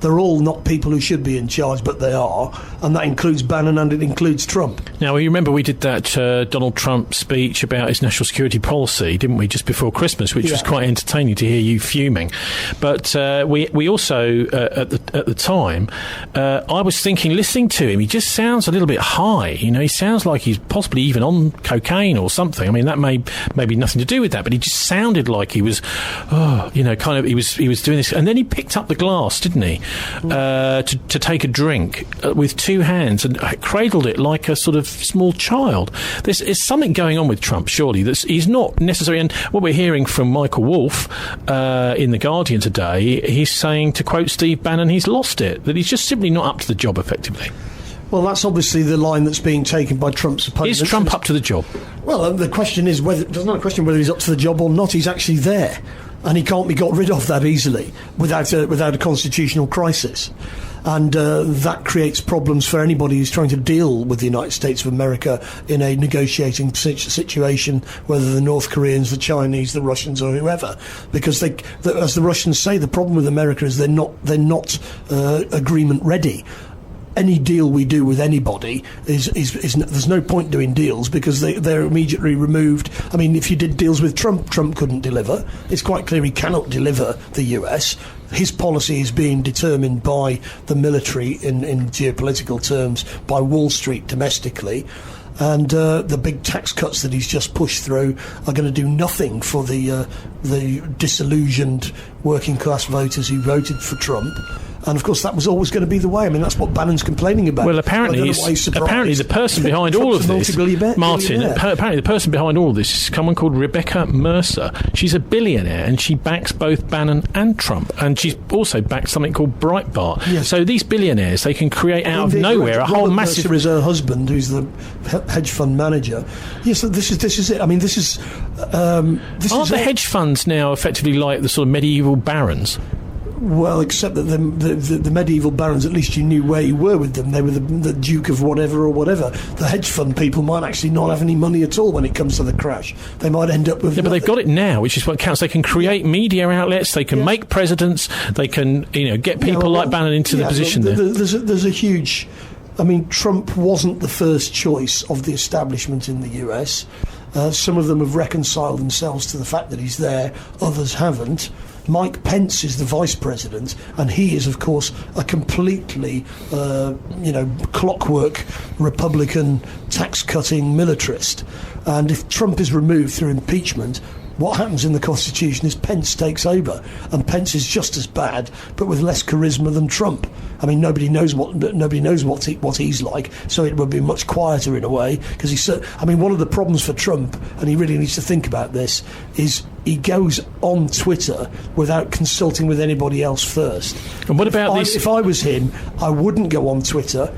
They're all not people who should be in charge, but they are, and that includes Bannon and it includes Trump. Now, you remember we did that Donald Trump speech about his national security policy, didn't we, just before Christmas, which was quite entertaining to hear you fuming. But we also, at the time, I was thinking, listening to him, he just sounds a little bit high. He sounds like he's possibly even on cocaine or something. I mean, that may be nothing to do with that, but he just sounded like he was, he was doing this. And then he picked up the glass, didn't he, to take a drink with two hands and cradled it like a sort of small child. There's something going on with Trump, surely. He's not necessarily. And what we're hearing from Michael Wolff in The Guardian today, he's saying, to quote Steve Bannon, he's lost it, that he's just simply not up to the job effectively. Well, that's obviously the line that's being taken by Trump's opponents. Is Trump up to the job? Well, the question is there's not a question whether he's up to the job or not. He's actually there, and he can't be got rid of that easily without a constitutional crisis. And that creates problems for anybody who's trying to deal with the United States of America in a negotiating situation, whether the North Koreans, the Chinese, the Russians, or whoever. Because as the Russians say, the problem with America is they're not agreement ready. Any deal we do with anybody is there's no point doing deals because they're immediately removed. I mean, if you did deals with Trump couldn't deliver. It's quite clear he cannot deliver the US. His policy is being determined by the military in geopolitical terms, by Wall Street domestically. And the big tax cuts that he's just pushed through are going to do nothing for the disillusioned working class voters who voted for Trump. And of course, that was always going to be the way. I mean, that's what Bannon's complaining about. Well, apparently the person behind all of this, Martin, apparently the person behind all of this is someone called Rebecca Mercer. She's a billionaire, and she backs both Bannon and Trump, and she's also backed something called Breitbart. Yes. So these billionaires, they can create out of nowhere a whole massive. Mercer is her husband, who's the hedge fund manager. Yes, this is it. I mean, this is. Aren't the hedge funds now effectively like the sort of medieval barons? Well, except that the medieval barons, at least you knew where you were with them. They were the Duke of whatever or whatever. The hedge fund people might actually not have any money at all when it comes to the crash. They might end up with but they've got it now, which is what counts. They can create media outlets. They can make presidents. They can get people like Bannon into the position there. There's a huge... I mean, Trump wasn't the first choice of the establishment in the US. Some of them have reconciled themselves to the fact that he's there. Others haven't. Mike Pence is the vice president, and he is, of course, a completely, clockwork Republican tax-cutting militarist. And if Trump is removed through impeachment, what happens in the Constitution is Pence takes over, and Pence is just as bad, but with less charisma than Trump. I mean, nobody knows what he's like, so it would be much quieter in a way. Because one of the problems for Trump, and he really needs to think about this, is he goes on Twitter without consulting with anybody else first. And what about this? If I was him, I wouldn't go on Twitter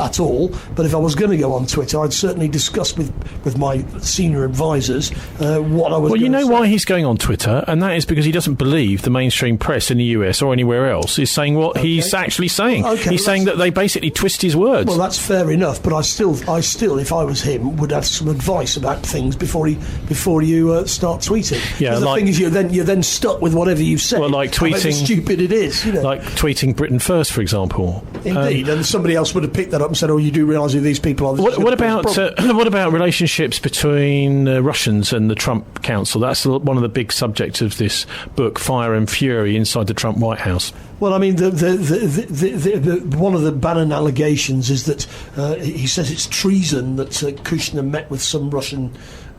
at all, but if I was going to go on Twitter, I'd certainly discuss with my senior advisors what I was. Well, you know why he's going on Twitter, and that is because he doesn't believe the mainstream press in the US or anywhere else is saying what he's actually saying. He's saying that they basically twist his words. Well, that's fair enough, but I still, if I was him, would have some advice about things before you start tweeting. Yeah, the thing is, you're then stuck with whatever you've said. Well, like tweeting, however stupid it is, like tweeting Britain First, for example. Indeed, and somebody else would have picked that up and said, "Oh, you do realise who these people are." What about relationships between Russians and the Trump Council? That's one of the big subjects of this book, Fire and Fury, inside the Trump White House. Well, I mean, one of the Bannon allegations is that he says it's treason that Kushner met with some Russian.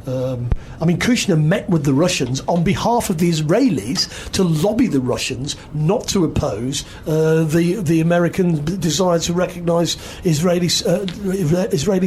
Kushner met with the Russians on behalf of the Israelis to lobby the Russians not to oppose the American desire to recognise Israeli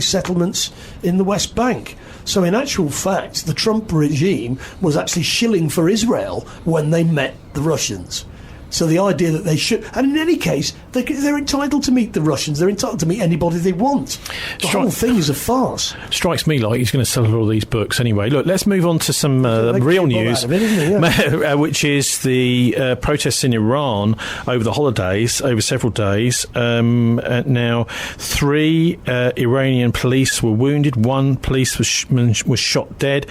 settlements in the West Bank. So in actual fact, the Trump regime was actually shilling for Israel when they met the Russians. So the idea that they should... And in any case, they're entitled to meet the Russians. They're entitled to meet anybody they want. The whole thing is a farce. Strikes me like he's going to sell all these books anyway. Look, let's move on to some real news, which is the protests in Iran over the holidays, over several days. Now, 3 Iranian police were wounded. 1 policeman was shot dead.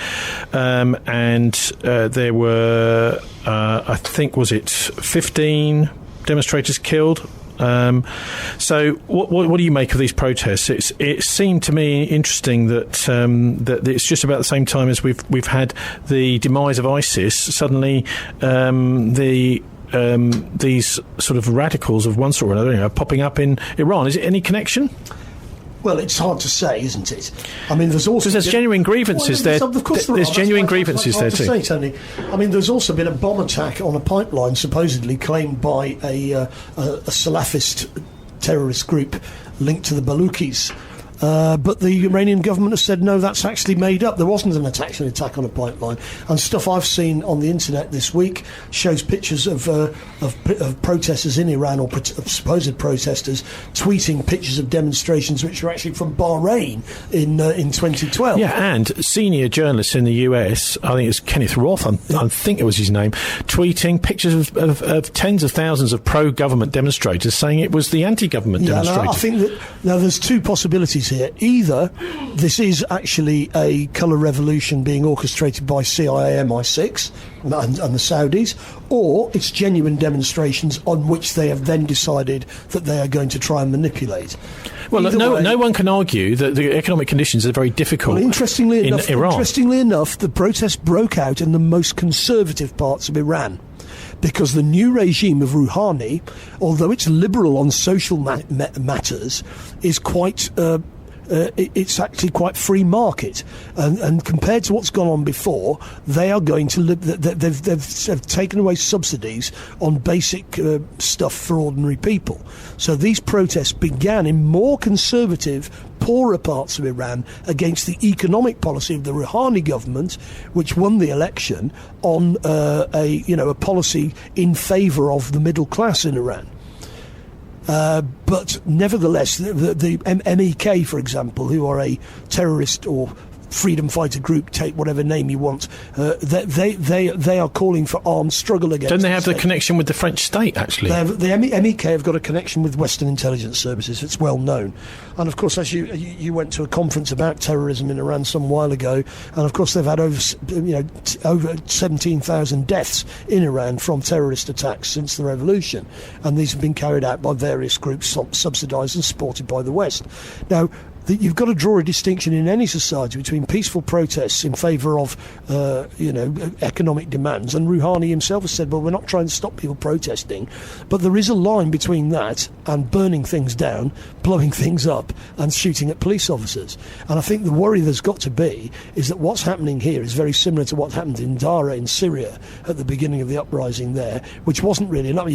And there were... I think, was it 15 demonstrators killed. So what do you make of these protests? It seemed to me interesting that that it's just about the same time as we've had the demise of ISIS. Suddenly, these sort of radicals of one sort or another are popping up in Iran. Is it any connection? Well, it's hard to say, isn't it? I mean, there's also... Because there's genuine grievances there. Of course there's genuine grievances there too. Say, Tony. I mean, there's also been a bomb attack on a pipeline supposedly claimed by a Salafist terrorist group linked to the Baluchis. But the Iranian government has said, no, that's actually made up. There wasn't an attack on a pipeline. And stuff I've seen on the internet this week shows pictures of protesters in Iran, or supposed protesters, tweeting pictures of demonstrations which are actually from Bahrain in 2012. Yeah, and senior journalists in the US, I think it's Kenneth Roth, I think it was his name, tweeting pictures of tens of thousands of pro-government demonstrators saying it was the anti-government demonstrators. No, I think that now there's two possibilities here. Either this is actually a colour revolution being orchestrated by CIA MI6 and the Saudis, or it's genuine demonstrations on which they have then decided that they are going to try and manipulate. Well, no one can argue that the economic conditions are very difficult in Iran. Interestingly enough, the protests broke out in the most conservative parts of Iran, because the new regime of Rouhani, although it's liberal on social matters, is quite... it's actually quite free market, and compared to what's gone on before, they are going to they've taken away subsidies on basic stuff for ordinary people. So these protests began in more conservative, poorer parts of Iran against the economic policy of the Rouhani government, which won the election on a policy in favour of the middle class in Iran. But nevertheless, the MEK, for example, who are a terrorist or freedom fighter group, take whatever name you want, they are calling for armed struggle against. Don't they have the connection with the French state, actually? The MEK have got a connection with Western intelligence services. It's well known. And of course, as you went to a conference about terrorism in Iran some while ago, and of course they've had over 17,000 deaths in Iran from terrorist attacks since the revolution, and these have been carried out by various groups subsidised and supported by the West. Now, you've got to draw a distinction in any society between peaceful protests in favour of, economic demands. And Rouhani himself has said, well, we're not trying to stop people protesting. But there is a line between that and burning things down, blowing things up and shooting at police officers. And I think the worry there's got to be is that what's happening here is very similar to what happened in Dara in Syria at the beginning of the uprising there, which wasn't really enough.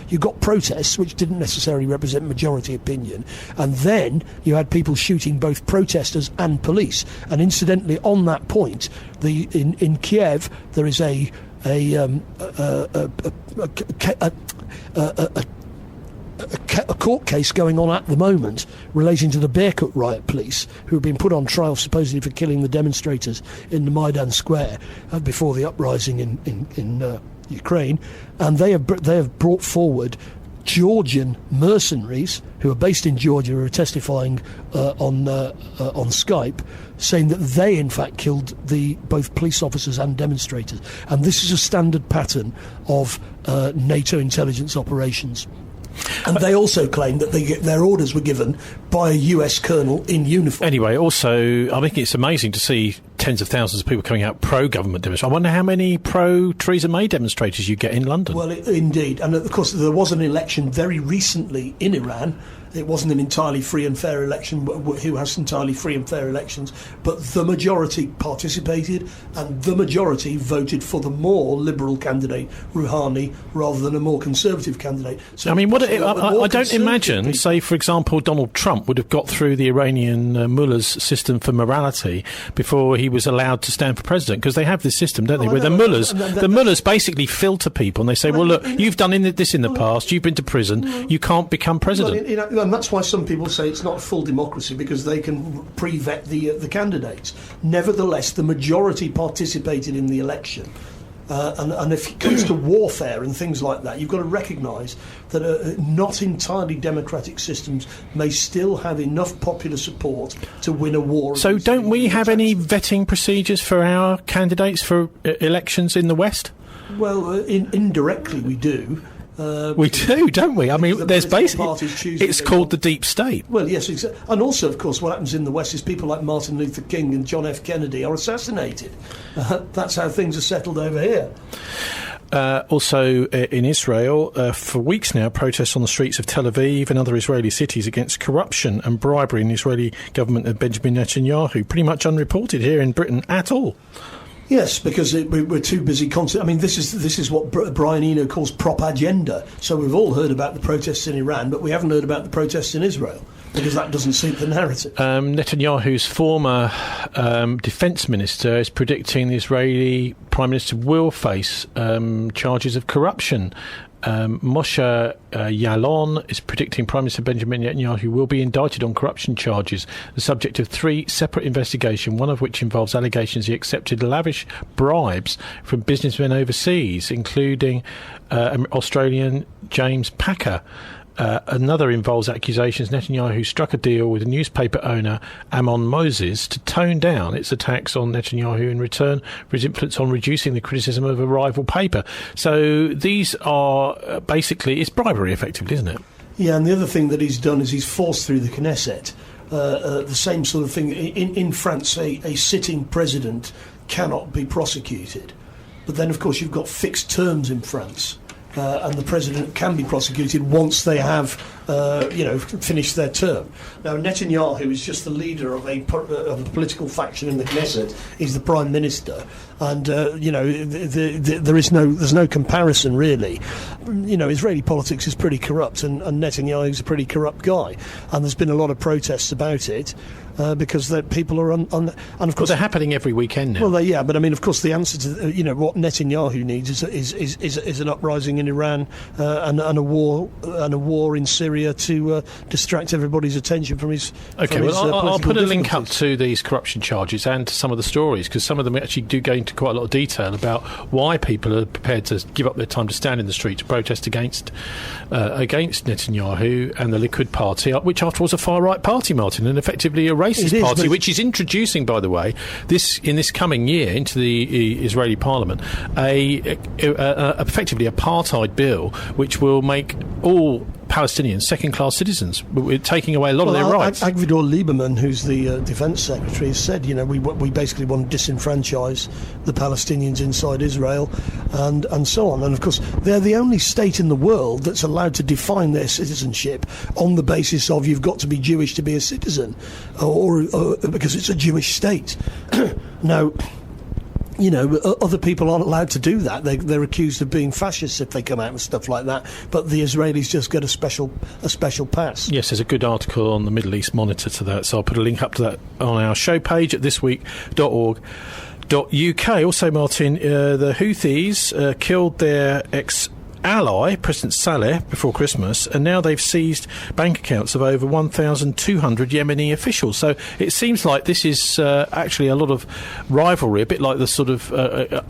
You've got protests which didn't necessarily represent majority opinion, and then you had people shooting both protesters and police. And incidentally, on that point, in Kiev there is a court case going on at the moment relating to the Berkut riot police, who have been put on trial supposedly for killing the demonstrators in the Maidan Square before the uprising in Ukraine, and they have brought forward Georgian mercenaries who are based in Georgia, who are testifying on Skype, saying that they in fact killed both police officers and demonstrators. And this is a standard pattern of NATO intelligence operations. And they also claim that their orders were given by a US colonel in uniform. Anyway, also, I think it's amazing to see tens of thousands of people coming out pro-government demonstrators. I wonder how many pro-Theresa May demonstrators you get in London. Well, indeed. And of course, there was an election very recently in Iran. It wasn't an entirely free and fair election. Who has entirely free and fair elections? But the majority participated, and the majority voted for the more liberal candidate, Rouhani, rather than a more conservative candidate. So, I mean, I don't imagine, say, for example, Donald Trump would have got through the Iranian mullah's system for morality before he was allowed to stand for president, because they have this system, don't they, where the mullahs basically filter people, and they say, well, look, you've done this in the past, you've been to prison, you can't become president. And that's why some people say it's not full democracy, because they can pre-vet the candidates. Nevertheless, the majority participated in the election. And if it comes to warfare and things like that, you've got to recognise that not entirely democratic systems may still have enough popular support to win a war. So don't we have any vetting procedures for our candidates for elections in the West? Well, indirectly we do. We do, don't we? I mean, there's basically... It's called the deep state. Well, yes, exactly. And also, of course, what happens in the West is people like Martin Luther King and John F. Kennedy are assassinated. That's how things are settled over here. Also in Israel, for weeks now, protests on the streets of Tel Aviv and other Israeli cities against corruption and bribery in the Israeli government of Benjamin Netanyahu. Pretty much unreported here in Britain at all. Yes, because we're too busy. I mean, this is what Brian Eno calls prop agenda. So we've all heard about the protests in Iran, but we haven't heard about the protests in Israel, because that doesn't suit the narrative. Netanyahu's former defence minister is predicting the Israeli Prime Minister will face charges of corruption. Moshe Yaalon is predicting Prime Minister Benjamin Netanyahu will be indicted on corruption charges, the subject of 3 separate investigations, one of which involves allegations he accepted lavish bribes from businessmen overseas, including Australian James Packer. Another involves accusations Netanyahu struck a deal with a newspaper owner, Amon Moses, to tone down its attacks on Netanyahu in return for his influence on reducing the criticism of a rival paper. So these are basically, it's bribery effectively, isn't it? Yeah, and the other thing that he's done is he's forced through the Knesset the same sort of thing. In France, a sitting president cannot be prosecuted. But then, of course, you've got fixed terms in France. And the president can be prosecuted once they have, finished their term. Now, Netanyahu is just the leader of a political faction in the Knesset. He's the prime minister, and there's no comparison really. Israeli politics is pretty corrupt, and Netanyahu's a pretty corrupt guy, and there's been a lot of protests about it. Because people are and of course they're happening every weekend now. Well, yeah, but I mean, of course, the answer to what Netanyahu needs is an uprising in Iran and a war in Syria to distract everybody's attention from his. Okay, I'll put a link up to these corruption charges and to some of the stories, because some of them actually do go into quite a lot of detail about why people are prepared to give up their time to stand in the street to protest against Netanyahu and the Likud party, which after all is a far right party, Martin, and effectively a racist party, which is introducing, by the way, in this coming year into the Israeli parliament, effectively apartheid bill, which will make all Palestinians second-class citizens. We're taking away a lot of their rights. Avigdor Lieberman, who's the defence secretary, has said, we basically want to disenfranchise the Palestinians inside Israel, and so on. And of course, they're the only state in the world that's allowed to define their citizenship on the basis of you've got to be Jewish to be a citizen, or because it's a Jewish state. Now, other people aren't allowed to do that. They're accused of being fascists if they come out with stuff like that. But the Israelis just get a special pass. Yes, there's a good article on the Middle East Monitor to that, so I'll put a link up to that on our show page at thisweek.org.uk. Also, Martin, the Houthis killed their ally, President Saleh, before Christmas, and now they've seized bank accounts of over 1,200 Yemeni officials. So it seems like this is actually a lot of rivalry, a bit like the sort of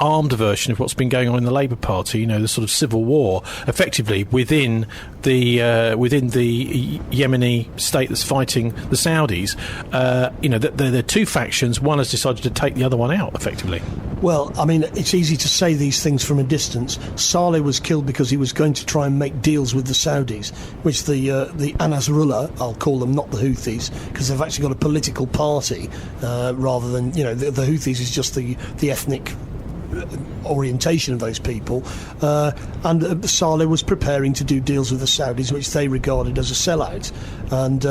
armed version of what's been going on in the Labour Party, the sort of civil war, effectively within the Yemeni state that's fighting the Saudis. There are two factions. One has decided to take the other one out, effectively. Well, I mean, it's easy to say these things from a distance. Saleh was killed because he was going to try and make deals with the Saudis, which the Nasrallah, I'll call them, not the Houthis, because they've actually got a political party rather than, the Houthis is just the ethnic orientation of those people, and Saleh was preparing to do deals with the Saudis, which they regarded as a sellout. And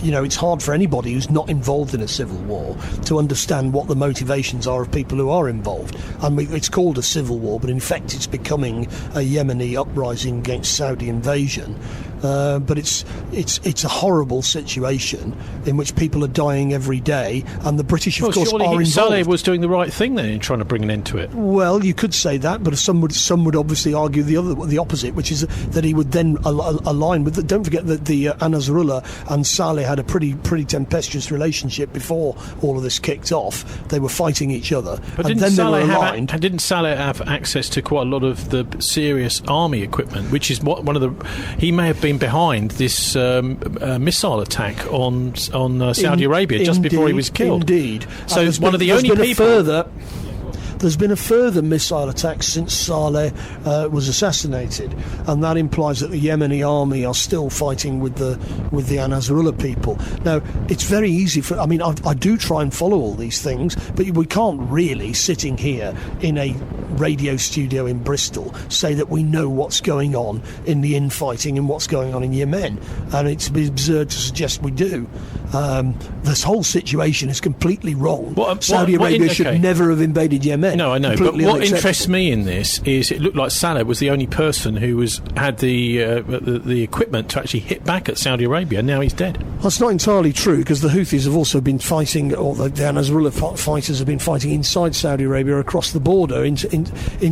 it's hard for anybody who's not involved in a civil war to understand what the motivations are of people who are involved. And it's called a civil war, but in fact it's becoming a Yemeni uprising against Saudi invasion. But it's a horrible situation in which people are dying every day, and the British, of course, are involved. Saleh was doing the right thing then in trying to bring an end to it. Well, you could say that, but some would obviously argue the opposite, which is that he would then align with. Don't forget that the Nasrallah and Saleh had a pretty tempestuous relationship before all of this kicked off. They were fighting each other, but didn't Saleh have access to quite a lot of the serious army equipment, which is he may have been behind this missile attack on Saudi Arabia just before he was killed. Indeed. So one of the only people. There's been a further missile attack since Saleh was assassinated, and that implies that the Yemeni army are still fighting with the Al-Nasrallah people. Now, it's very easy for... I mean, I do try and follow all these things, but we can't really, sitting here in a radio studio in Bristol, say that we know what's going on in the infighting and what's going on in Yemen, and it's absurd to suggest we do. This whole situation is completely wrong. Saudi Arabia should never have invaded Yemen. No, I know, but what interests me in this is it looked like Saleh was the only person who had the equipment to actually hit back at Saudi Arabia, and now he's dead. That's not entirely true, because the Houthis have also been fighting, or the Al-Nasrallah fighters have been fighting inside Saudi Arabia, across the border into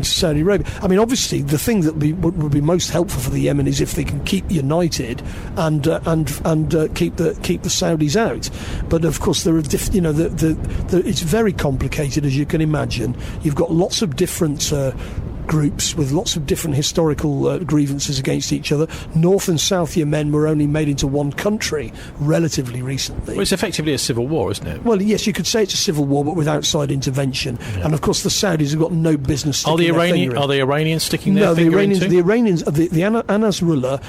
Saudi Arabia. I mean, obviously, the thing that would be most helpful for the Yemen is if they can keep united and keep the Saudis out. But of course, there are it's very complicated, as you can imagine. You've got lots of different groups with lots of different historical grievances against each other. North and South Yemen were only made into one country relatively recently. Well, it's effectively a civil war, isn't it? Well, yes, you could say it's a civil war, but with outside intervention. Yeah. And of course, the Saudis have got no business sticking their finger in. Are the Iranians sticking their finger in? No, the Iranians, the Al-Nasrallah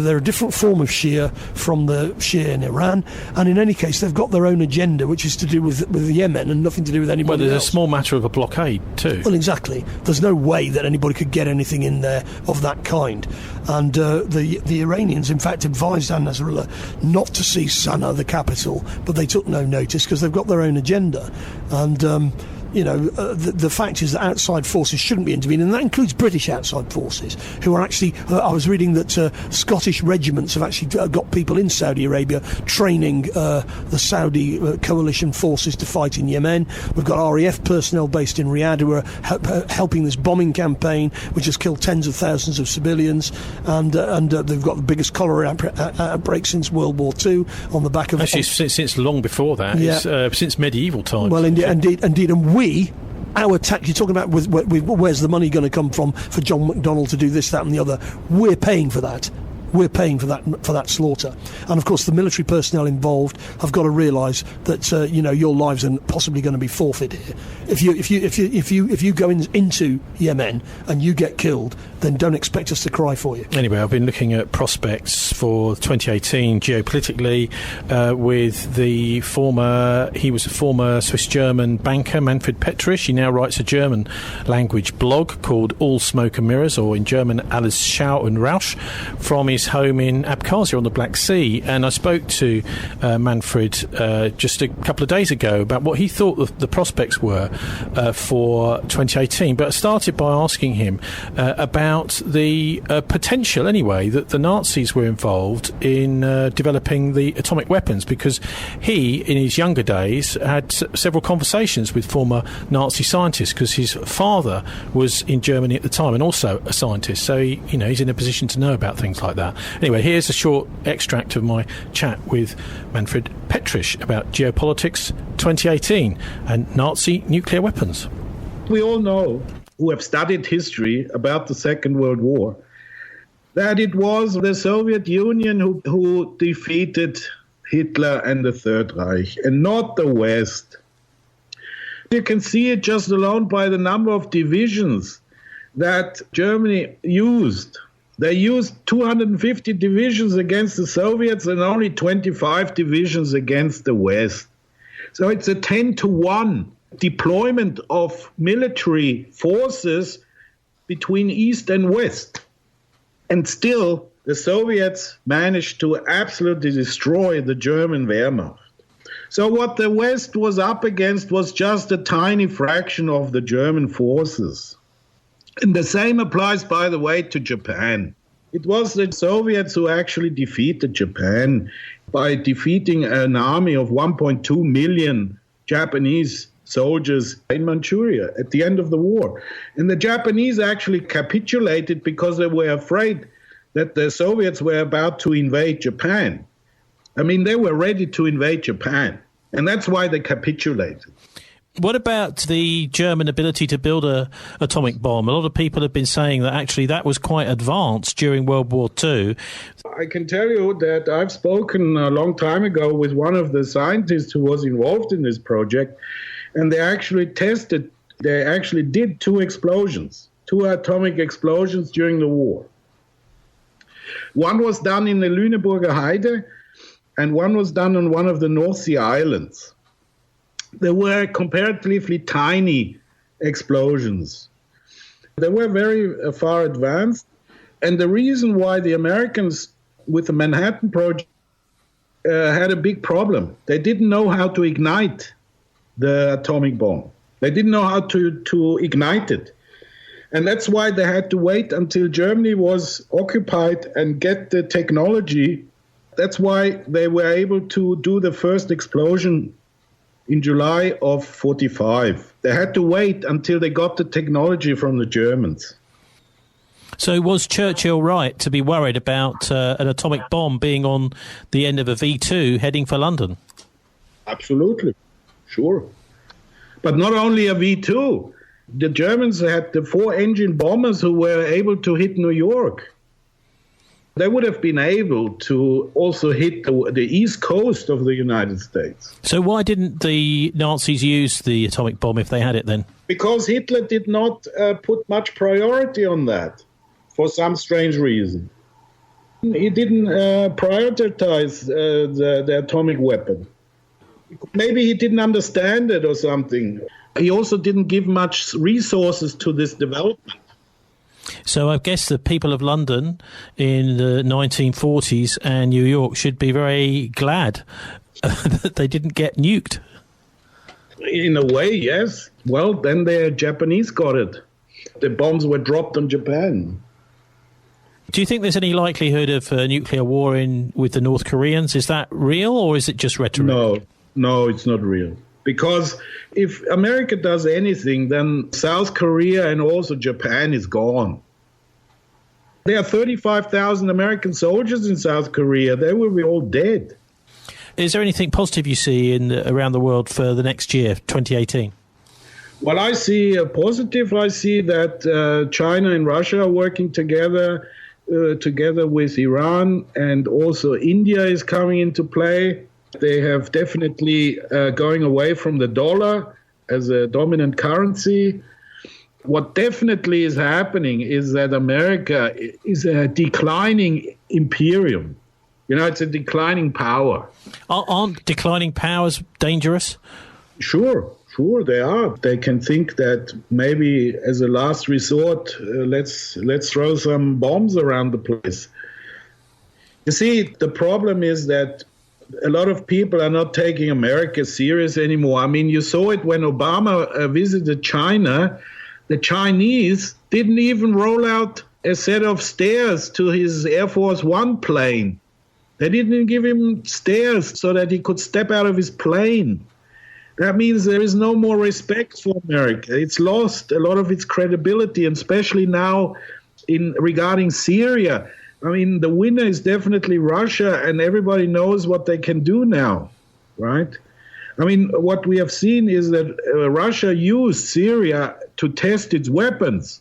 they're a different form of Shia from the Shia in Iran, and in any case, they've got their own agenda, which is to do with Yemen and nothing to do with anybody else. Well, there's a small matter of a blockade too. Well, exactly. There's no way that anybody could get anything in there of that kind. And the Iranians, in fact, advised Al-Nasrallah not to seize Sana'a, the capital, but they took no notice because they've got their own agenda. And the fact is that outside forces shouldn't be intervening, and that includes British outside forces, who are actually... I was reading that Scottish regiments have actually got people in Saudi Arabia training the Saudi coalition forces to fight in Yemen. We've got RAF personnel based in Riyadh who are helping this bombing campaign, which has killed tens of thousands of civilians, and they've got the biggest cholera outbreak since World War II on the back of... Actually, since long before that. Yeah. Since medieval times. Well, indeed, and our tax, you're talking about where's the money going to come from for John McDonnell to do this, that and the other. We're paying for that. We're paying for that slaughter. And of course the military personnel involved have got to realise that your lives are possibly going to be forfeit here. If you go into Yemen and you get killed, then don't expect us to cry for you. Anyway, I've been looking at prospects for 2018 geopolitically with he was a former Swiss-German banker, Manfred Petritsch. He now writes a German language blog called All Smoke and Mirrors, or in German Alles Schau und Rausch, from his home in Abkhazia on the Black Sea. And I spoke to Manfred just a couple of days ago about what he thought the prospects were for 2018. But I started by asking him about the potential, anyway, that the Nazis were involved in developing the atomic weapons, because he, in his younger days, had several conversations with former Nazi scientists, because his father was in Germany at the time and also a scientist, so he's in a position to know about things like that. Anyway, here's a short extract of my chat with Manfred Petritsch about geopolitics 2018 and Nazi nuclear weapons. We all know, who have studied history about the Second World War, that it was the Soviet Union who defeated Hitler and the Third Reich, and not the West. You can see it just alone by the number of divisions that Germany used. They used 250 divisions against the Soviets and only 25 divisions against the West. So it's a 10-to-1 deployment of military forces between East and West. And still, the Soviets managed to absolutely destroy the German Wehrmacht. So what the West was up against was just a tiny fraction of the German forces. And the same applies, by the way, to Japan. It was the Soviets who actually defeated Japan by defeating an army of 1.2 million Japanese soldiers in Manchuria at the end of the war. And the Japanese actually capitulated because they were afraid that the Soviets were about to invade Japan. I mean, they were ready to invade Japan, and that's why they capitulated. What about the German ability to build an atomic bomb? A lot of people have been saying that actually that was quite advanced during World War II. I can tell you that I've spoken a long time ago with one of the scientists who was involved in this project, And they actually did two atomic explosions during the war. One was done in the Lüneburger Heide, and one was done on one of the North Sea islands. They were comparatively tiny explosions. They were very far advanced, and the reason why the Americans with the Manhattan Project had a big problem, they didn't know how to ignite the atomic bomb. They didn't know how to ignite it. And that's why they had to wait until Germany was occupied and get the technology. That's why they were able to do the first explosion in July of 1945. They had to wait until they got the technology from the Germans. So was Churchill right to be worried about an atomic bomb being on the end of a V2 heading for London? Absolutely, sure. But not only a V2. The Germans had the 4-engine bombers who were able to hit New York. They would have been able to also hit the east coast of the United States. So why didn't the Nazis use the atomic bomb if they had it then? Because Hitler did not put much priority on that for some strange reason. He didn't prioritize the atomic weapon. Maybe he didn't understand it or something. He also didn't give much resources to this development. So I guess the people of London in the 1940s and New York should be very glad that they didn't get nuked. In a way, yes. Well, then the Japanese got it. The bombs were dropped on Japan. Do you think there's any likelihood of a nuclear war with the North Koreans? Is that real or is it just rhetoric? No, it's not real. Because if America does anything, then South Korea and also Japan is gone. There are 35,000 American soldiers in South Korea. They will be all dead. Is there anything positive you see around the world for the next year, 2018? Well, I see a positive. I see that China and Russia are working together with Iran, and also India is coming into play. They have definitely going away from the dollar as a dominant currency. What definitely is happening is that America is a declining imperium. You know, it's a declining power. Aren't declining powers dangerous? Sure they are. They can think that maybe as a last resort, let's throw some bombs around the place. You see, the problem is that a lot of people are not taking America serious anymore. I mean, you saw it when Obama visited China. The Chinese didn't even roll out a set of stairs to his Air Force One plane. They didn't give him stairs so that he could step out of his plane. That means there is no more respect for America. It's lost a lot of its credibility, and especially now regarding Syria. I mean, the winner is definitely Russia, and everybody knows what they can do now, right? I mean, what we have seen is that Russia used Syria to test its weapons,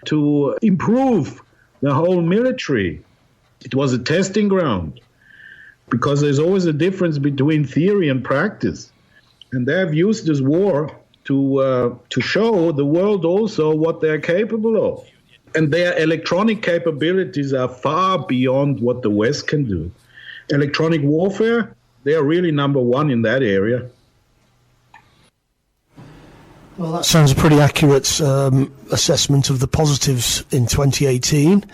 to improve the whole military. It was a testing ground, because there's always a difference between theory and practice. And they have used this war to show the world also what they're capable of. And their electronic capabilities are far beyond what the West can do. Electronic warfare, they are really number one in that area. Well, that sounds a pretty accurate assessment of the positives in 2018.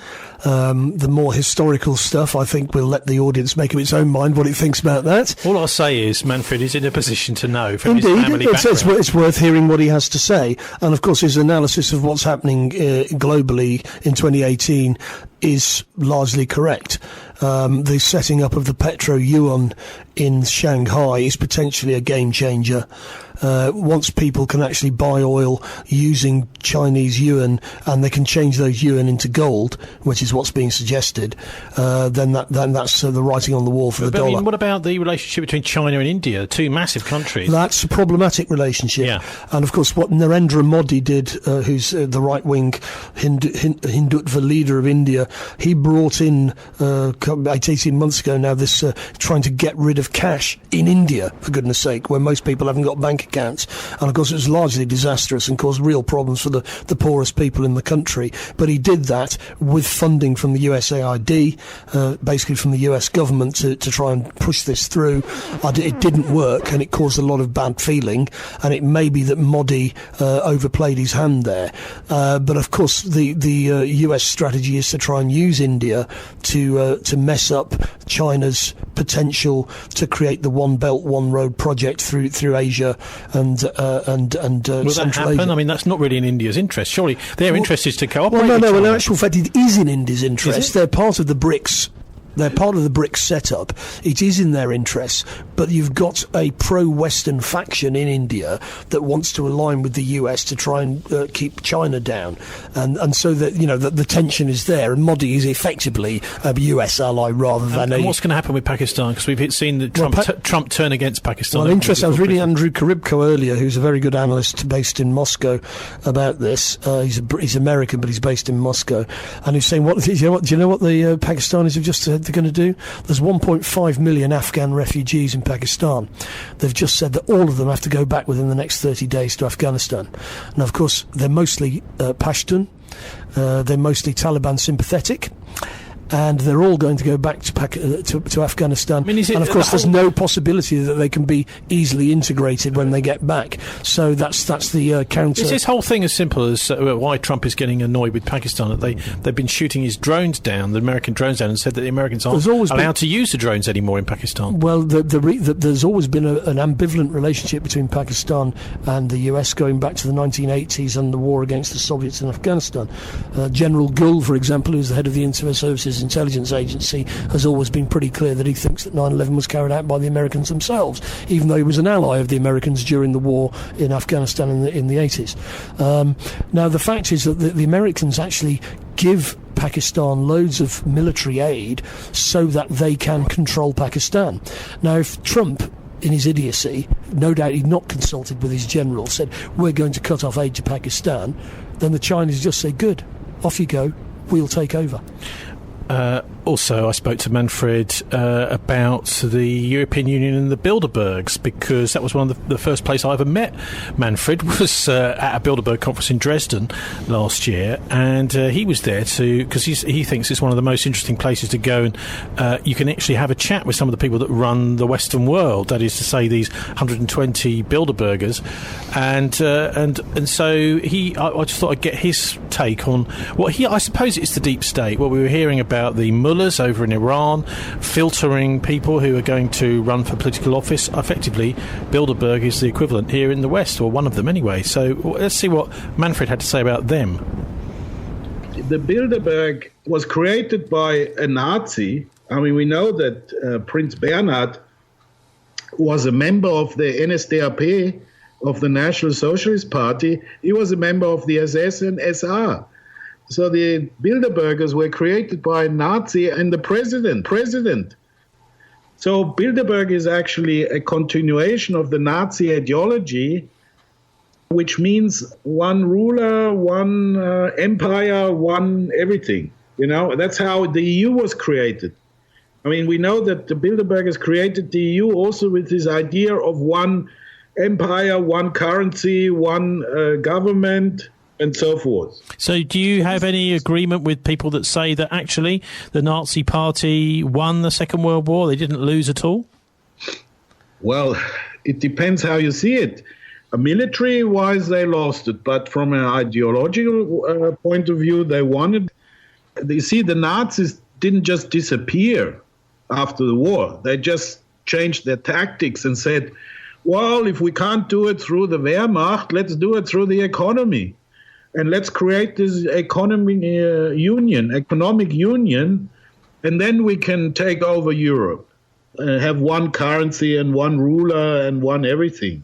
The more historical stuff, I think we'll let the audience make up its own mind what it thinks about that. All I'll say is Manfred is in a position to know from Indeed, his family background. It's worth hearing what he has to say. And, of course, his analysis of what's happening globally in 2018 is largely correct. The setting up of the petro-yuan in Shanghai is potentially a game changer. Once people can actually buy oil using Chinese yuan, and they can change those yuan into gold, which is what's being suggested, then that's the writing on the wall for the dollar. I mean, what about the relationship between China and India, two massive countries? That's a problematic relationship. Yeah. And of course, what Narendra Modi did, who's the right-wing Hindutva leader of India, he brought in 18 months ago now this trying to get rid of cash in India, for goodness sake, where most people haven't got bank accounts. And of course, it was largely disastrous and caused real problems for the poorest people in the country. But he did that with funding from the USAID, basically from the US government to try and push this through. It didn't work, and it caused a lot of bad feeling, and it may be that Modi overplayed his hand there. But of course, the US strategy is to try and use India to mess up China's potential to create the One Belt, One Road project through Asia and Will that happen? Asia. I mean, that's not really in India's interest. Surely their interest is to cooperate. Well, with China. in actual fact, it is in India's interest. They're part of the BRICS. They're part of the BRICS setup. It is in their interests, but you've got a pro-Western faction in India that wants to align with the US to try and keep China down, and so that the tension is there. And Modi is effectively a US ally rather than and what's going to happen with Pakistan? Because we've seen the Trump turn against Pakistan. Well, interesting. I was reading Andrew Karibko earlier, who's a very good analyst based in Moscow, about this. He's American, but he's based in Moscow, and he's saying, do you know what the Pakistanis have just said they're going to do? There's 1.5 million Afghan refugees in Pakistan. They've just said that all of them have to go back within the next 30 days to Afghanistan. Now, of course, they're mostly Pashtun. They're mostly Taliban sympathetic. And they're all going to go back to Afghanistan. I mean, and of course, there's no possibility that they can be easily integrated when they get back. So that's the counter. Is this whole thing as simple as why Trump is getting annoyed with Pakistan? That they've been shooting his drones down, the American drones down, and said that the Americans aren't allowed to use the drones anymore in Pakistan. Well, there's always been an ambivalent relationship between Pakistan and the US going back to the 1980s and the war against the Soviets in Afghanistan. General Gul, for example, who's the head of the Inter-Services Intelligence Agency, has always been pretty clear that he thinks that 9/11 was carried out by the Americans themselves, even though he was an ally of the Americans during the war in Afghanistan in the 80s. Now, the fact is that the Americans actually give Pakistan loads of military aid so that they can control Pakistan. Now, if Trump, in his idiocy, no doubt he'd not consulted with his general, said, we're going to cut off aid to Pakistan, then the Chinese just say, good, off you go, we'll take over. Also, I spoke to Manfred about the European Union and the Bilderbergs, because that was one of the first place I ever met Manfred was at a Bilderberg conference in Dresden last year, and he was there because he thinks it's one of the most interesting places to go, and you can actually have a chat with some of the people that run the Western world, that is to say these 120 Bilderbergers, and so I just thought I'd get his take on what I suppose it's the deep state, what we were hearing about the mullahs over in Iran filtering people who are going to run for political office. Effectively, Bilderberg is the equivalent here in the West, or one of them anyway. So let's see what Manfred had to say about them. The Bilderberg was created by a Nazi. I mean, we know that Prince Bernhard was a member of the NSDAP, of the National Socialist Party. He was a member of the SS and SR. So the Bilderbergers were created by a Nazi and the president. So Bilderberg is actually a continuation of the Nazi ideology, which means one ruler, one empire, one everything. That's how the EU was created. I mean, we know that the Bilderbergers created the EU also with this idea of one empire, one currency, one government, and so forth. So do you have any agreement with people that say that actually the Nazi Party won the Second World War? They didn't lose at all? Well, it depends how you see it. Military-wise, they lost it, but from an ideological point of view, they won it. You see, the Nazis didn't just disappear after the war. They just changed their tactics and said, well, if we can't do it through the Wehrmacht, let's do it through the economy. And let's create this economic union, and then we can take over Europe, have one currency and one ruler and one everything.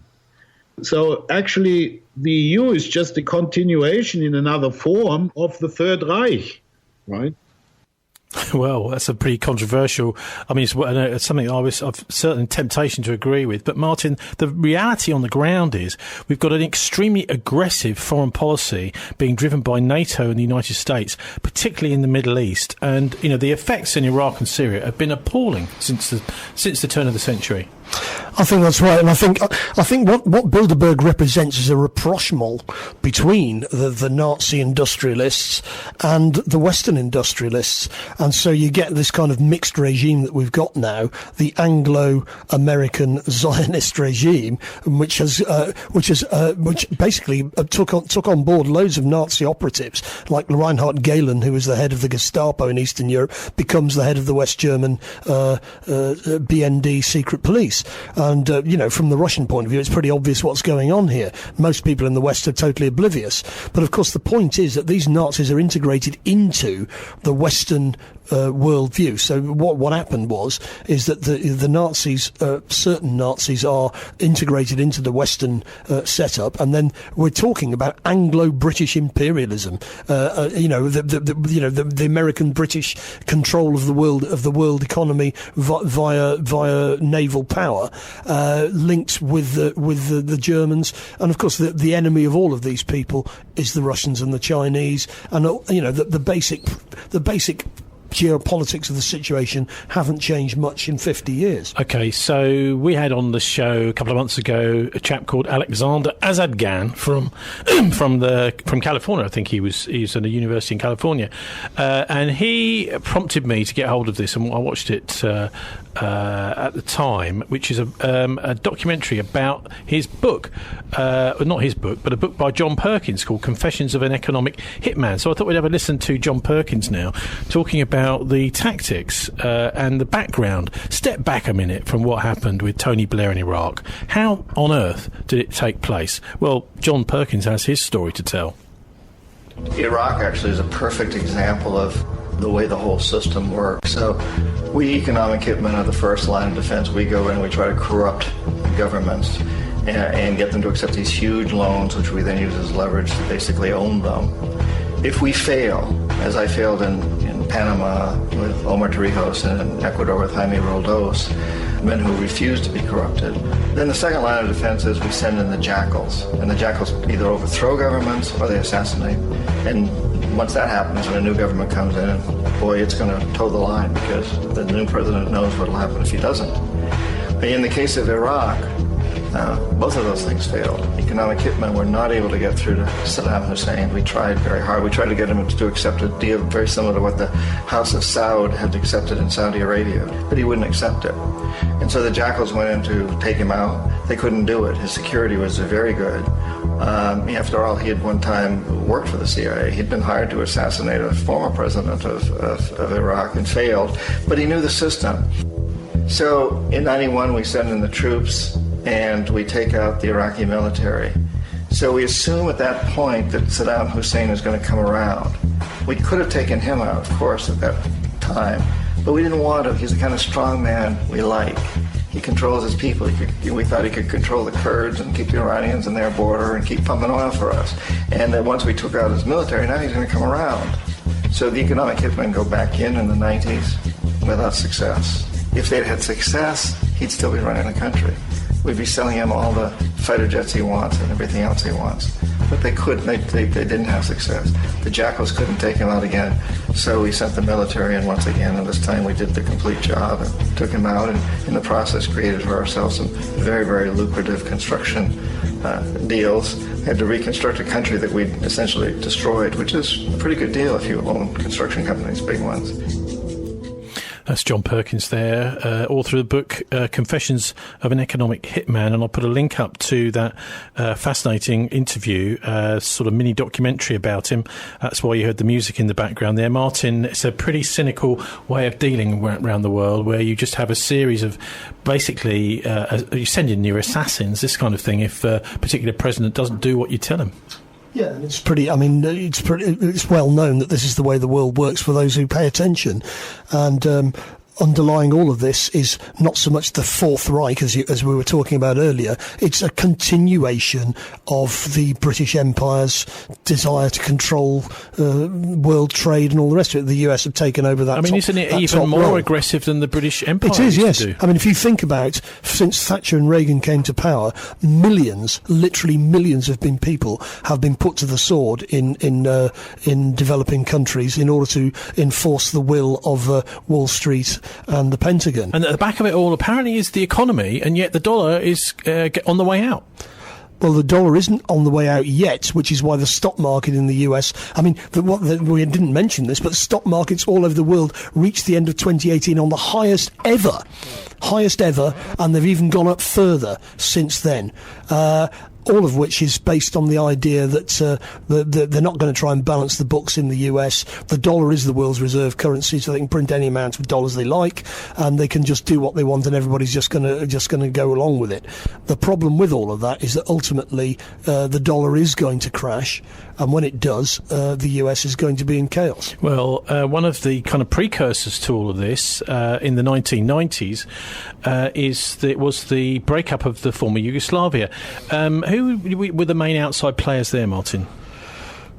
So actually, the EU is just a continuation in another form of the Third Reich, right? Well, that's a pretty controversial. I mean, it's something I've certain temptation to agree with. But Martin, the reality on the ground is we've got an extremely aggressive foreign policy being driven by NATO and the United States, particularly in the Middle East. And the effects in Iraq and Syria have been appalling since the turn of the century. I think that's right, and I think what Bilderberg represents is a rapprochement between the Nazi industrialists and the Western industrialists, and so you get this kind of mixed regime that we've got now, the Anglo-American Zionist regime, which basically took on board loads of Nazi operatives, like Reinhard Gehlen, who was the head of the Gestapo in Eastern Europe, becomes the head of the West German BND secret police. And, from the Russian point of view, it's pretty obvious what's going on here. Most people in the West are totally oblivious. But, of course, the point is that these Nazis are integrated into the Western worldview. So what happened is that the Nazis, certain Nazis, are integrated into the Western setup, and then we're talking about Anglo-British imperialism. The American-British control of the world economy via naval power, linked with the Germans, and of course the enemy of all of these people is the Russians and the Chinese, and the basic geopolitics of the situation haven't changed much in 50 years. Okay, so we had on the show a couple of months ago a chap called Alexander Azadgan from California. I think he was at a university in California, and he prompted me to get hold of this, and I watched it at the time, which is a documentary about his book, not his book, but a book by John Perkins called Confessions of an Economic Hitman. So I thought we'd have a listen to John Perkins now, talking about the tactics and the background. Step back a minute from what happened with Tony Blair in Iraq. How on earth did it take place? Well, John Perkins has his story to tell. Iraq actually is a perfect example of the way the whole system works. So we economic hitmen are the first line of defense. We go in and we try to corrupt governments and get them to accept these huge loans, which we then use as leverage to basically own them. If we fail, as I failed in Panama with Omar Torrijos and in Ecuador with Jaime Roldos, men who refuse to be corrupted, then the second line of defense is we send in the jackals. And the jackals either overthrow governments or they assassinate. And once that happens, when a new government comes in, boy, it's going to toe the line, because the new president knows what will happen if he doesn't. But in the case of Iraq, both of those things failed. Economic hitmen were not able to get through to Saddam Hussein. We tried very hard. We tried to get him to accept a deal very similar to what the House of Saud had accepted in Saudi Arabia, but he wouldn't accept it. And so the jackals went in to take him out. They couldn't do it. His security was very good. After all, he had one time worked for the CIA. He'd been hired to assassinate a former president of Iraq and failed, but he knew the system. So in 91, we send in the troops and we take out the Iraqi military. So we assume at that point that Saddam Hussein is going to come around. We could have taken him out, of course, at that time, but we didn't want to. He's the kind of strong man we like. He controls his people. We thought he could control the Kurds and keep the Iranians in their border and keep pumping oil for us. And then once we took out his military, now he's going to come around. So the economic hitmen go back in the 90s without success. If they'd had success, he'd still be running the country. We'd be selling him all the fighter jets he wants and everything else he wants. But they couldn't. They didn't have success. The jackals couldn't take him out again. So we sent the military in once again, and this time we did the complete job and took him out, and in the process created for ourselves some very, very lucrative construction deals. We had to reconstruct a country that we'd essentially destroyed, which is a pretty good deal if you own construction companies, big ones. That's John Perkins there, author of the book Confessions of an Economic Hitman, and I'll put a link up to that fascinating interview, sort of mini documentary about him. That's why you heard the music in the background there. Martin, it's a pretty cynical way of dealing around the world, where you just have a series of basically you send in your assassins, this kind of thing, if a particular president doesn't do what you tell him. Yeah, and it's well known that this is the way the world works for those who pay attention. And underlying all of this is not so much the Fourth Reich, as we were talking about earlier. It's a continuation of the British Empire's desire to control world trade and all the rest of it. The US have taken over that. I mean, isn't it even more aggressive than the British Empire? It is, yes. Do? I mean, if you think about, since Thatcher and Reagan came to power, millions, literally millions of people have been put to the sword in developing countries in order to enforce the will of Wall Street and the Pentagon. And at the back of it all, apparently, is the economy, and yet the dollar is on the way out. Well, the dollar isn't on the way out yet, which is why the stock market in the US, I mean, we didn't mention this, but stock markets all over the world reached the end of 2018 on the highest ever, and they've even gone up further since then. All of which is based on the idea that they're not going to try and balance the books in the US. The dollar is the world's reserve currency, so they can print any amount of dollars they like, and they can just do what they want, and everybody's just going to go along with it. The problem with all of that is that ultimately the dollar is going to crash, and when it does, the US is going to be in chaos. Well, one of the kind of precursors to all of this in the 1990s was the breakup of the former Yugoslavia. Who were the main outside players there, Martin?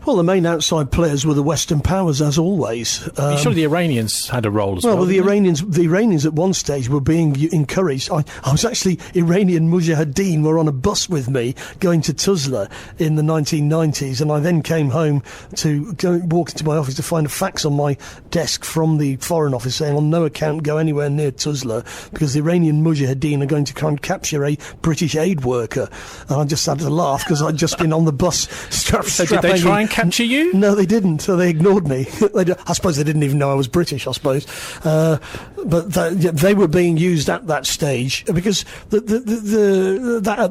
Well, the main outside players were the Western powers, as always. Surely the Iranians had a role as well. Well, the Iranians at one stage were being encouraged. I was actually, Iranian Mujahideen were on a bus with me going to Tuzla in the 1990s, and I then came home to walk into my office to find a fax on my desk from the Foreign Office saying, on no account go anywhere near Tuzla because the Iranian Mujahideen are going to try and capture a British aid worker. And I just had to laugh because I'd just been on the bus strapped. So did they try and capture you? No, they didn't. So they ignored me. I suppose they didn't even know I was British, I suppose. But they were being used at that stage because at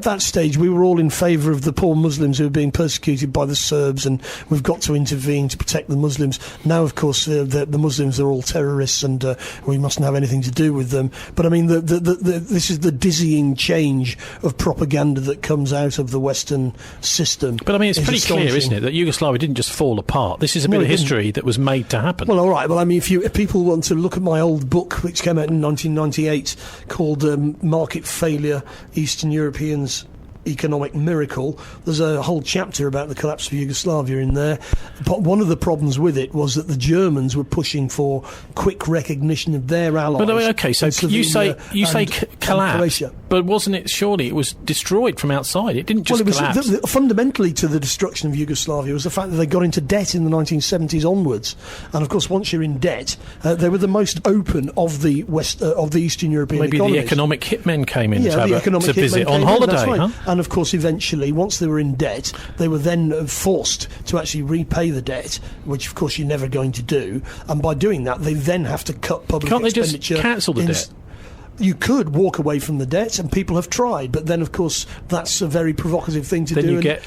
that stage we were all in favour of the poor Muslims who were being persecuted by the Serbs, and we've got to intervene to protect the Muslims. Now, of course, the Muslims are all terrorists, and we mustn't have anything to do with them. But I mean, this is the dizzying change of propaganda that comes out of the Western system. But I mean, it's pretty clear, isn't it, that Yugoslavia didn't just fall apart. This is a bit of history that was made to happen. Well, all right. Well, I mean, if people want to look at my old book, which came out in 1998, called Market Failure, Eastern Europeans' Economic Miracle, there's a whole chapter about the collapse of Yugoslavia in there. But one of the problems with it was that the Germans were pushing for quick recognition of their allies. But I mean, okay, so you say collapse, but wasn't it? Surely it was destroyed from outside. It didn't just collapse. Fundamentally to the destruction of Yugoslavia was the fact that they got into debt in the 1970s onwards, and of course, once you're in debt, they were the most open of the Eastern European economies. Maybe the economic hitmen came in to visit on holiday, right. huh? And of course, eventually, once they were in debt, they were then forced to actually repay the debt, which of course you're never going to do. And by doing that, they then have to cut public expenditure. Can't they just cancel the debt? You could walk away from the debt, and people have tried, but then, of course, that's a very provocative thing to do. You get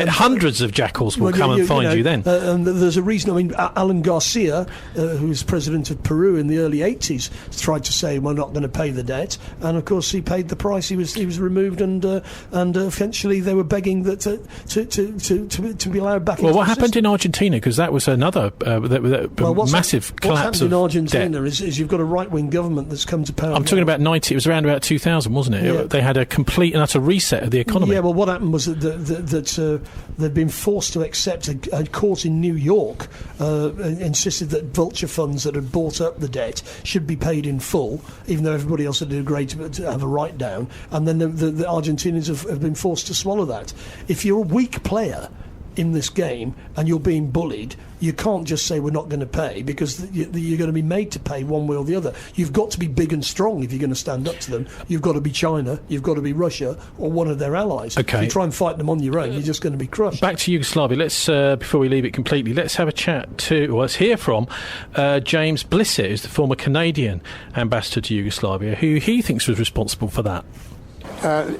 hundreds of jackals will come and find you then. And there's a reason. I mean, Alan Garcia, who was president of Peru in the early 80s, tried to say we're not going to pay the debt, and of course he paid the price. He was removed, and eventually they were begging that to be allowed back. Well, what happened in Argentina? Because that was another massive collapse of debt. What's happened in Argentina is you've got a right-wing government that's come to power. I'm talking about 90. It was around about 2000, wasn't it? Yeah. They had a complete and utter reset of the economy. Yeah, well, what happened was that they'd been forced to accept a court in New York insisted that vulture funds that had bought up the debt should be paid in full, even though everybody else had agreed to have a write-down. And then the Argentinians have been forced to swallow that. If you're a weak player in this game and you're being bullied, you can't just say we're not going to pay, because you're going to be made to pay one way or the other. You've got to be big and strong if you're going to stand up to them. You've got to be China, you've got to be Russia, or one of their allies. Okay. If you try and fight them on your own, you're just going to be crushed. Back to Yugoslavia. Let's before we leave it completely, let's have a chat let's hear from James Blissett, who's the former Canadian ambassador to Yugoslavia, who he thinks was responsible for that.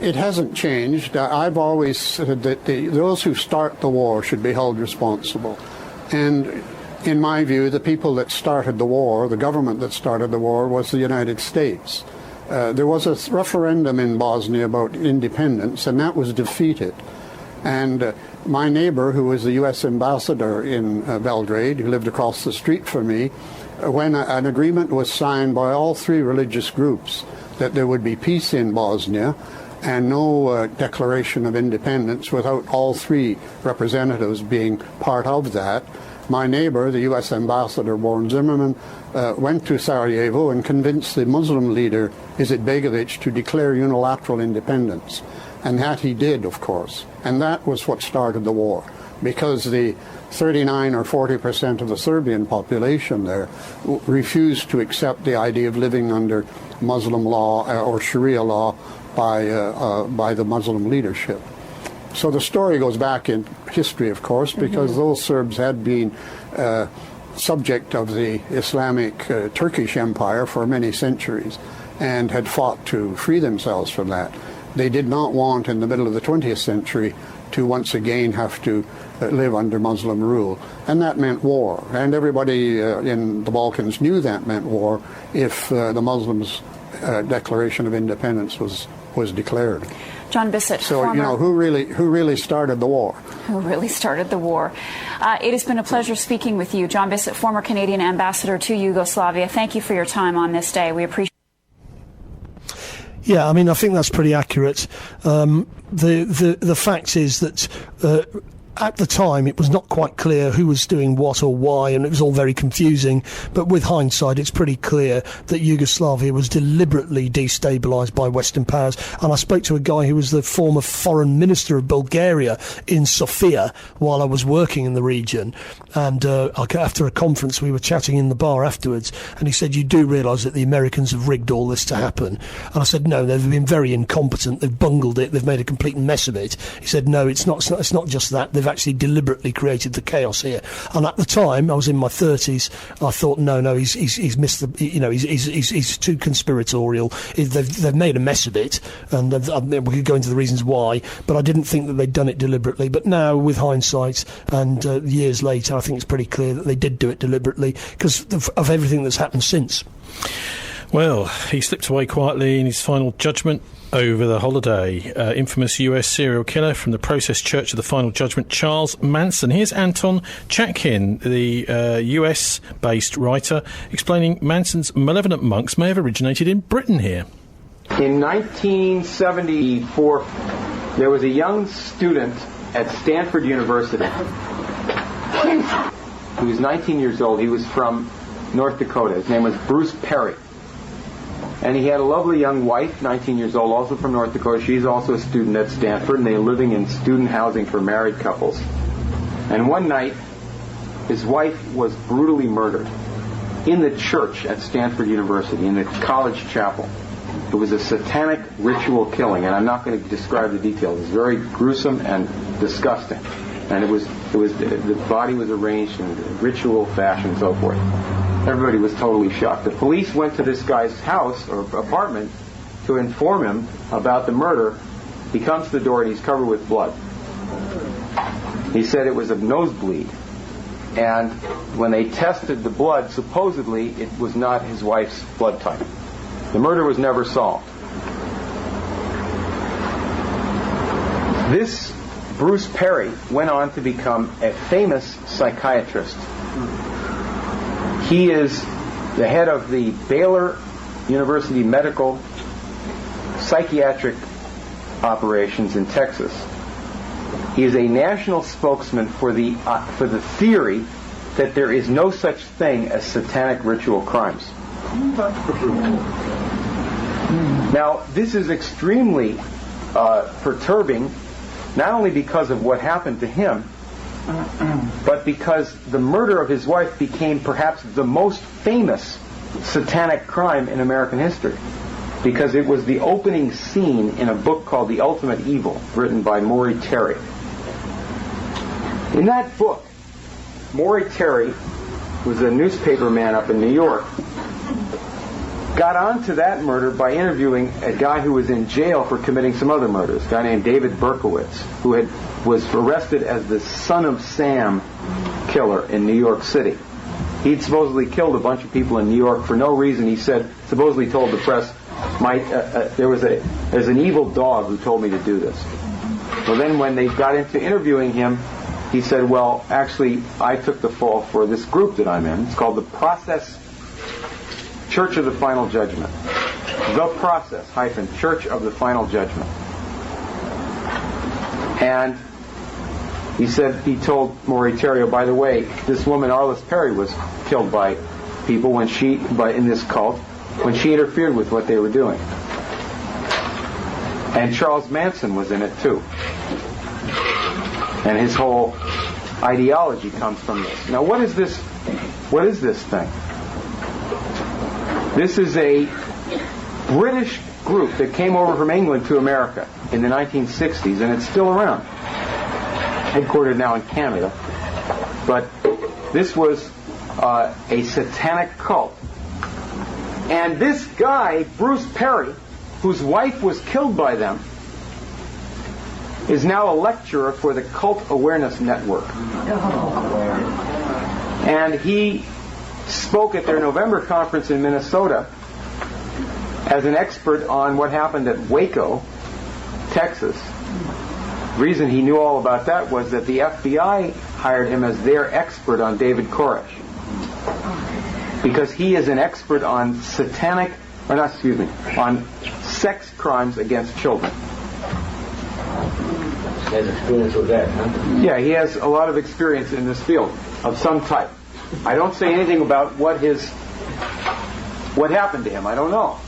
It hasn't changed. I've always said that those who start the war should be held responsible. And in my view, the people that started the war, the government that started the war, was the United States. There was a referendum in Bosnia about independence, and that was defeated. And my neighbor, who was the U.S. ambassador in Belgrade, who lived across the street from me, when an agreement was signed by all three religious groups that there would be peace in Bosnia and no declaration of independence without all three representatives being part of that, my neighbor, the U.S. ambassador, Warren Zimmerman, went to Sarajevo and convinced the Muslim leader, Izetbegovic, to declare unilateral independence. And that he did, of course. And that was what started the war, because the 39 or 40% of the Serbian population there refused to accept the idea of living under Muslim law or Sharia law by the Muslim leadership. So the story goes back in history, of course, because those Serbs had been subject of the Islamic Turkish Empire for many centuries and had fought to free themselves from that. They did not want, in the middle of the 20th century, to once again have to live under Muslim rule. And that meant war. And everybody in the Balkans knew that meant war if the Muslims' declaration of independence was declared. John Bissett, so you know who really started the war? Who really started the war? It has been a pleasure speaking with you, John Bissett, former Canadian ambassador to Yugoslavia. Thank you for your time on this day. We appreciate. Yeah, I mean, I think that's pretty accurate. The fact is that at the time it was not quite clear who was doing what or why, and it was all very confusing. But with hindsight, it's pretty clear that Yugoslavia was deliberately destabilised by Western powers. And I spoke to a guy who was the former foreign minister of Bulgaria in Sofia while I was working in the region. And after a conference, we were chatting in the bar afterwards, and he said, "You do realise that the Americans have rigged all this to happen?" And I said, "No, they've been very incompetent. They've bungled it. They've made a complete mess of it." He said, "No, it's not just that. They've actually deliberately created the chaos here." And at the time, I was in my 30s. I thought, no, he's missed the. You know, he's too conspiratorial. They've made a mess of it, and we could go into the reasons why. But I didn't think that they'd done it deliberately. But now, with hindsight and years later, I think it's pretty clear that they did do it deliberately because of everything that's happened since. Well, he slipped away quietly in his final judgment over the holiday. Infamous US serial killer from the Process Church of the Final Judgment, Charles Manson. Here's Anton Chatkin, the US-based writer, explaining Manson's malevolent monks may have originated in Britain here. In 1974, there was a young student at Stanford University who was 19 years old. He was from North Dakota. His name was Bruce Perry. And he had a lovely young wife, 19 years old, also from North Dakota. She's also a student at Stanford, and they're living in student housing for married couples. And one night, his wife was brutally murdered in the church at Stanford University, in the college chapel. It was a satanic ritual killing, and I'm not going to describe the details. It's very gruesome and disgusting. And the body was arranged in ritual fashion and so forth. Everybody was totally shocked. The police went to this guy's house or apartment to inform him about the murder. He comes to the door and he's covered with blood. He said it was a nosebleed. And when they tested the blood, supposedly it was not his wife's blood type. The murder was never solved. This Bruce Perry went on to become a famous psychiatrist. He is the head of the Baylor University Medical Psychiatric Operations in Texas. He is a national spokesman for the theory that there is no such thing as satanic ritual crimes. Now, this is extremely perturbing, not only because of what happened to him, but because the murder of his wife became perhaps the most famous satanic crime in American history, because it was the opening scene in a book called The Ultimate Evil, written by Maury Terry. In that book, Maury Terry was a newspaper man up in New York, got onto that murder by interviewing a guy who was in jail for committing some other murders, a guy named David Berkowitz, who was arrested as the Son of Sam killer in New York City. He'd supposedly killed a bunch of people in New York for no reason. He supposedly told the press, there's an evil dog who told me to do this. Well, then when they got into interviewing him, he said, well, actually, I took the fall for this group that I'm in. It's called the Process Church of the Final Judgment. The Process, Church of the Final Judgment. And he told Moritario, by the way, this woman, Arliss Perry, was killed by people in this cult when she interfered with what they were doing. And Charles Manson was in it too. And his whole ideology comes from this. Now, what is this thing? This is a British group that came over from England to America in the 1960s, and it's still around. Headquartered now in Canada. But this was a satanic cult. And this guy, Bruce Perry, whose wife was killed by them, is now a lecturer for the Cult Awareness Network. And he spoke at their November conference in Minnesota as an expert on what happened at Waco, Texas. The reason he knew all about that was that the FBI hired him as their expert on David Koresh. Because he is an expert on on sex crimes against children. He has experience with that, huh? Yeah, he has a lot of experience in this field of some type. I don't say anything about what happened to him. I don't know.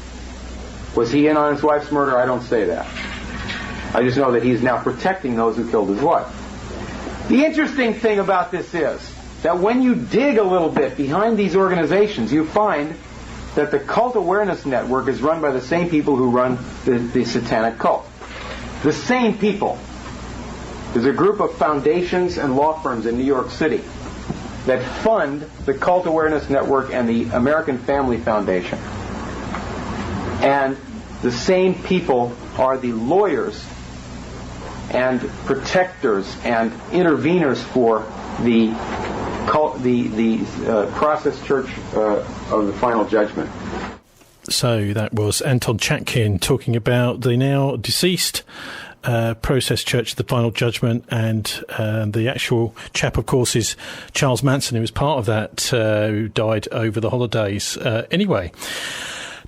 Was he in on his wife's murder? I don't say that. I just know that he's now protecting those who killed his wife. The interesting thing about this is that when you dig a little bit behind these organizations, you find that the Cult Awareness Network is run by the same people who run the satanic cult. The same people. There's a group of foundations and law firms in New York City that fund the Cult Awareness Network and the American Family Foundation. And the same people are the lawyers and protectors and interveners for the Process Church of the Final Judgment. So that was Anton Chatkin talking about the now deceased Process Church of the Final Judgment, and the actual chap, of course, is Charles Manson, who was part of that, who died over the holidays. Anyway,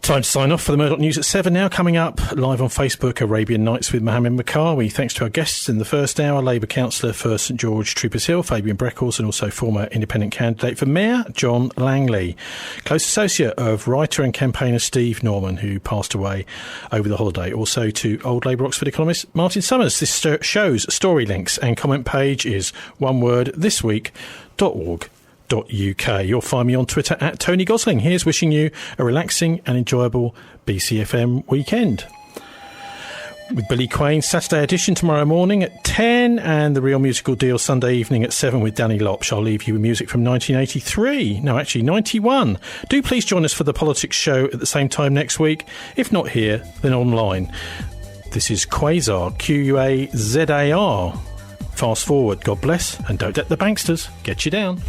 time to sign off for the Murdoch News at 7 now. Coming up live on Facebook, Arabian Nights with Mohammed Makawi. Thanks to our guests in the first hour, Labour councillor for St George Troopers Hill, Fabian Breckles, and also former independent candidate for Mayor, John Langley. Close associate of writer and campaigner Steve Norman, who passed away over the holiday. Also to old Labour Oxford economist Martin Summers. This show's story links and comment page is one word, thisweek.org. You'll find me on Twitter at Tony Gosling. Here's wishing you a relaxing and enjoyable BCFM weekend. With Billy Quain, Saturday edition tomorrow morning at 10, and the Real Musical Deal Sunday evening at 7 with Danny Lopsh. I'll leave you with music from 1983. No, actually 91. Do please join us for the Politics Show at the same time next week. If not here, then online. This is Quasar, Quazar. Fast forward, God bless, and don't let the banksters get you down.